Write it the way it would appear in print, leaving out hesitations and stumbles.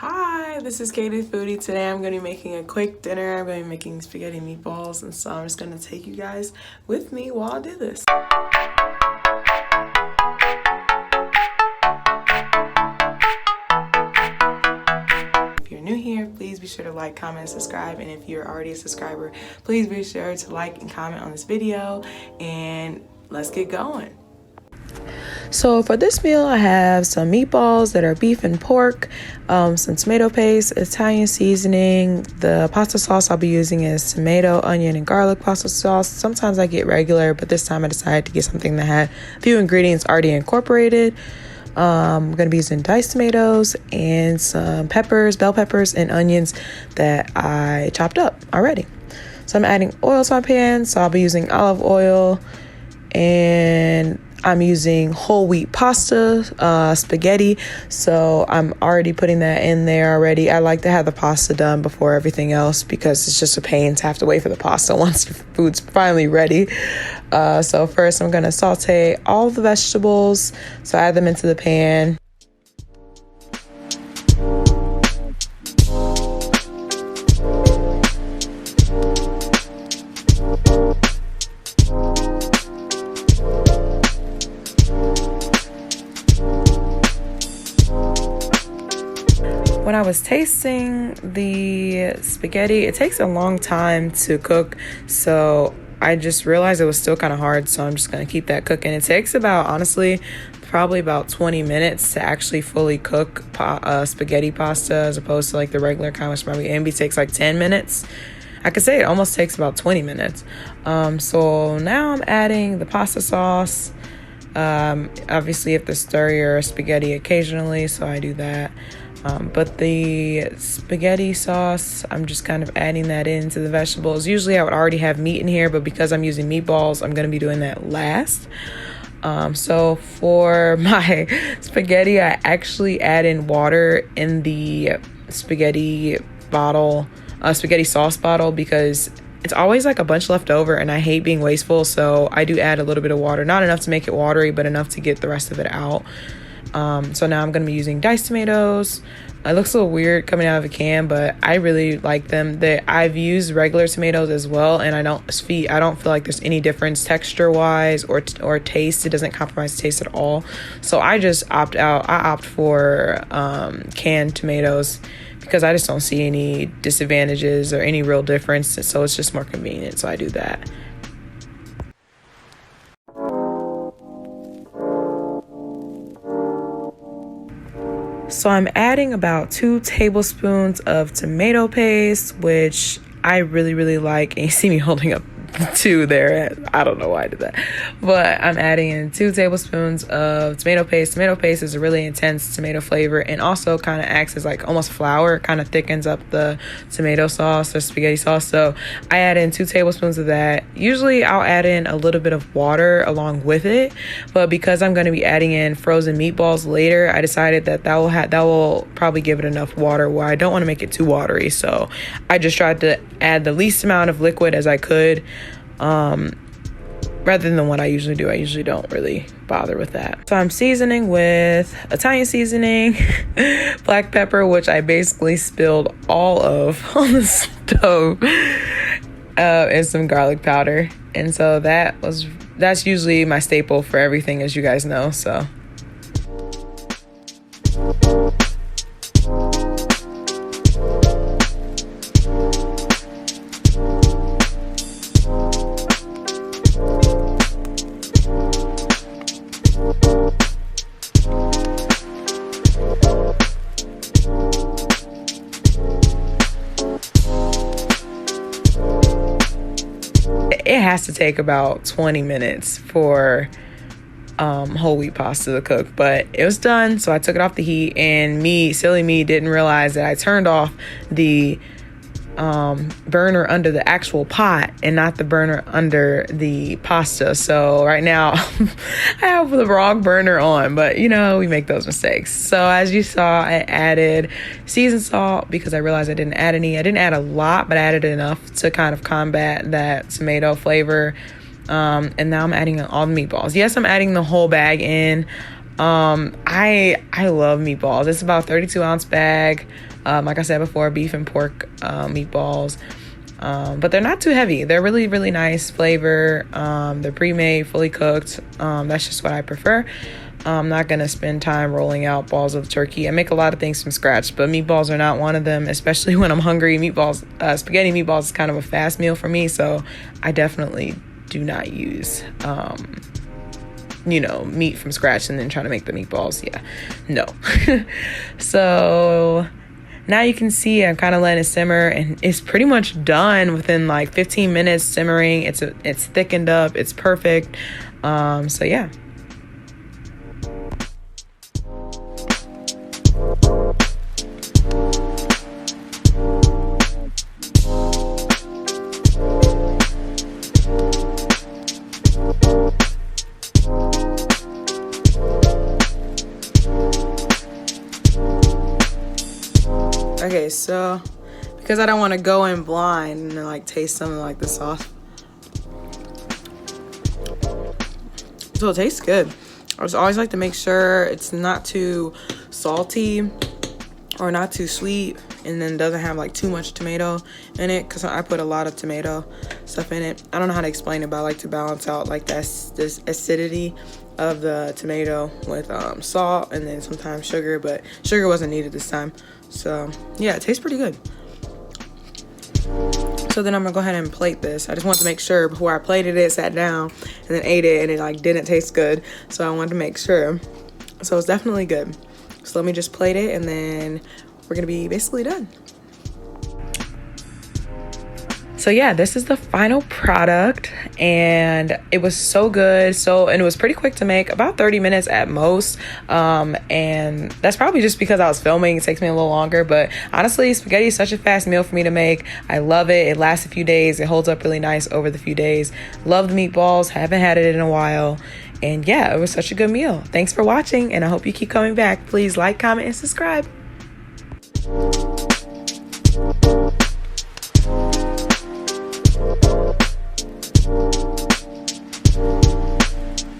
Hi, this is KatietheFoodie. Today I'm going to be making a quick dinner. I'm going to be making spaghetti meatballs, and so I'm just going to take you guys with me while I do this. If you're new here, please be sure to like, comment, and subscribe. And if you're already a subscriber, please be sure to like and comment on this video, and let's get going. So for this meal, I have some meatballs that are beef and pork, some tomato paste, Italian seasoning. The pasta sauce I'll be using is tomato, onion, and garlic pasta sauce. Sometimes I get regular, but this time I decided to get something that had a few ingredients already incorporated. I'm going to be using diced tomatoes and some peppers, bell peppers, and onions that I chopped up already. So I'm adding oil to my pan, so I'll be using olive oil, and I'm using whole wheat pasta, spaghetti, so I'm already putting that in there already. I like to have the pasta done before everything else because it's just a pain to have to wait for the pasta once the food's finally ready. So first I'm going to saute all the vegetables, so I add them into the pan. When I was tasting the spaghetti, it takes a long time to cook, so I just realized it was still kind of hard, so I'm just going to keep that cooking. It takes about, honestly, probably about 20 minutes to actually fully cook spaghetti pasta as opposed to like the regular kind, which probably maybe takes like 10 minutes. I could say it almost takes about 20 minutes. So now I'm adding the pasta sauce. Obviously you have to stir your spaghetti occasionally, so I do that. But the spaghetti sauce, I'm just kind of adding that into the vegetables. Usually I would already have meat in here, but because I'm using meatballs, I'm going to be doing that last. So for my spaghetti, I actually add in water in the spaghetti sauce bottle, because it's always like a bunch left over and I hate being wasteful. So I do add a little bit of water, not enough to make it watery, but enough to get the rest of it out. So now I'm going to be using diced tomatoes. It looks a little weird coming out of a can, but I really like them. I've used regular tomatoes as well, and I don't feel like there's any difference texture wise or taste. It doesn't compromise taste at all. So I just opt for canned tomatoes because I just don't see any disadvantages or any real difference. So it's just more convenient. So I do that. So I'm adding about 2 tablespoons of tomato paste, which I really, really like. And you see me holding up 2 there. I don't know why I did that. But I'm adding in 2 tablespoons of tomato paste. Tomato paste is a really intense tomato flavor and also kind of acts as like almost flour. Kind of thickens up the tomato sauce or spaghetti sauce. So I add in 2 tablespoons of that. Usually I'll add in a little bit of water along with it. But because I'm going to be adding in frozen meatballs later, I decided that will probably give it enough water where I don't want to make it too watery. So I just tried to add the least amount of liquid as I could. Rather than what I usually do. I usually don't really bother with that. So I'm seasoning with Italian seasoning, black pepper, which I basically spilled all of on the stove, and some garlic powder. And so that's usually my staple for everything, as you guys know. So it has to take about 20 minutes for whole wheat pasta to cook, but it was done. So I took it off the heat, and silly me, didn't realize that I turned off the burner under the actual pot and not the burner under the pasta. So right now I have the wrong burner on, but we make those mistakes. So as you saw, I added seasoned salt because I realized I didn't add any. I didn't add a lot, but I added enough to kind of combat that tomato flavor. And now I'm adding all the meatballs. Yes, I'm adding the whole bag in. I love meatballs. It's about 32-ounce bag. Like I said before, beef and pork meatballs. But they're not too heavy. They're really, really nice flavor. They're pre-made, fully cooked. That's just what I prefer. I'm not going to spend time rolling out balls of turkey. I make a lot of things from scratch, but meatballs are not one of them, especially when I'm hungry. Spaghetti meatballs is kind of a fast meal for me, so I definitely do not use, meat from scratch and then trying to make the meatballs. Yeah, no. So now you can see I'm kind of letting it simmer, and it's pretty much done within like 15 minutes simmering. It's thickened up. It's perfect. So yeah. Okay, so because I don't want to go in blind and like taste something like the sauce. So it tastes good. I just always like to make sure it's not too salty or not too sweet, and then doesn't have like too much tomato in it, because I put a lot of tomato stuff in it. I don't know how to explain it, but I like to balance out like this acidity of the tomato with salt and then sometimes sugar, but sugar wasn't needed this time. So yeah, it tastes pretty good. So then I'm gonna go ahead and plate this. I just wanted to make sure before I plated it, sat down, and then ate it, and it like didn't taste good. So I wanted to make sure. So it's definitely good. So let me just plate it, and then we're gonna be basically done. So yeah, this is the final product, and it was so good. And it was pretty quick to make, about 30 minutes at most. And that's probably just because I was filming. It takes me a little longer, but honestly, spaghetti is such a fast meal for me to make. I love it. It lasts a few days. It holds up really nice over the few days. Love the meatballs. Haven't had it in a while. And yeah, it was such a good meal. Thanks for watching, and I hope you keep coming back. Please like, comment, and subscribe.